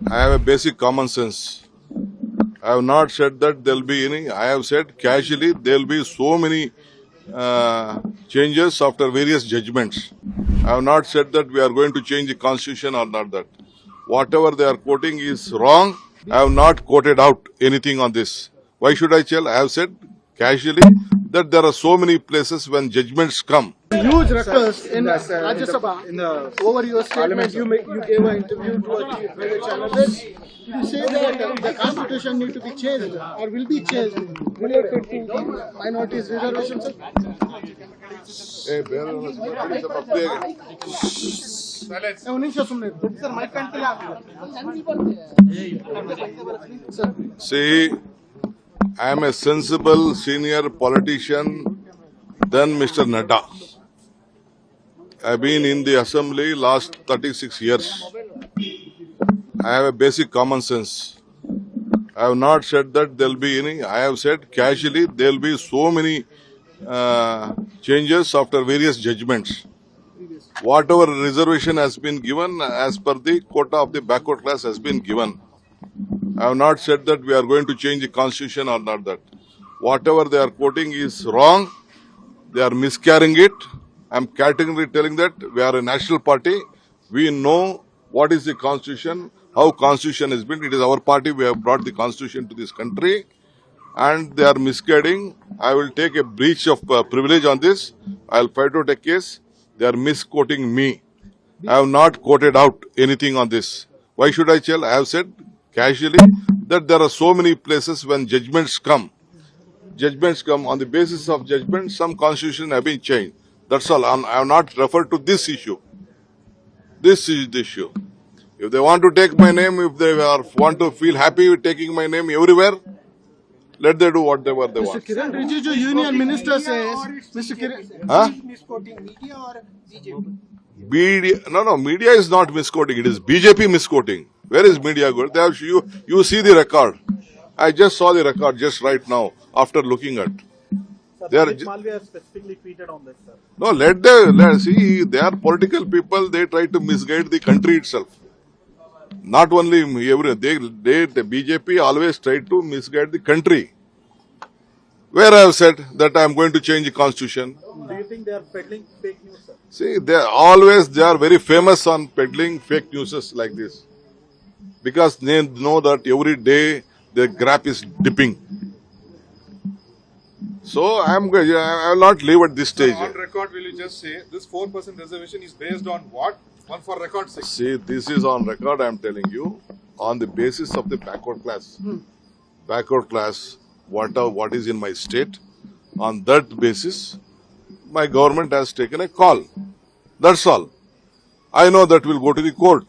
I have a basic common sense. I have not said that there will be any. I have said casually there will be so many changes after various judgments. I have not said that we are going to change the constitution or not that. Whatever they are quoting is wrong. I have not quoted out anything on this. Why should I tell? I have said casually that there are so many places when judgments come. Huge request in Rajya Sabha. Over your statement, you gave an interview to a private channel. You say that the constitution need to be changed or will be changed related to minorities reservations. See, I am a sensible senior politician than Mr. Nadda. I have been in the assembly last 36 years. I have a basic common sense. I have not said that there will be any. I have said casually there will be so many changes after various judgments. Whatever reservation has been given as per the quota of the backward class has been given. I have not said that we are going to change the constitution or not that. Whatever they are quoting is wrong. They are miscarrying it. I am categorically telling that we are a national party. We know what is the constitution, how constitution has been. It is our party. We have brought the constitution to this country. And they are misguiding. I will take a breach of privilege on this. I will fight out a case. They are misquoting me. I have not quoted out anything on this. Why should I tell? I have said casually that there are so many places when judgments come. Judgments come on the basis of judgment. Some constitution have been changed. That's all. I have not referred to this issue. This is the issue. If they want to take my name, if they want to feel happy with taking my name everywhere, let them do whatever they want. Kiran Rijiju, Union Minister, says, Mr. Kiran. Huh? Misquoting media or BJP? No, media is not misquoting. It is BJP misquoting. Where is media good? They have, you see the record. I just saw the record just right now after looking at. They are, Malviya specifically tweeted on this, sir. no, let see. They are political people. They try to misguide the country itself. Not only the BJP always try to misguide the country. Where I have said that I am going to change the constitution. Do you think they are peddling fake news, sir? See, they are very famous on peddling fake news like this. Because they know that every day their graph is dipping. So I will not leave at this stage. On record, will you just say this 4% reservation is based on what? One for record sake. See, this is on record, I am telling you, on the basis of the backward class. Backward class, what is in my state, on that basis, my government has taken a call. That's all. I know that will go to the court.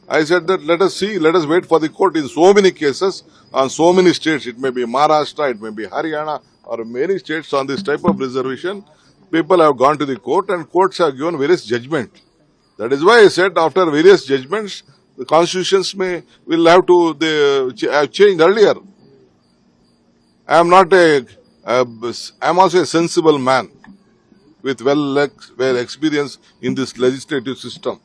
I said that let us wait for the court in so many cases, on so many states. It may be Maharashtra, it may be Haryana, or many states on this type of reservation. People have gone to the court and courts have given various judgments. That is why I said after various judgments, the constitutions will have to have changed earlier. I am not I am also a sensible man with well experience in this legislative system.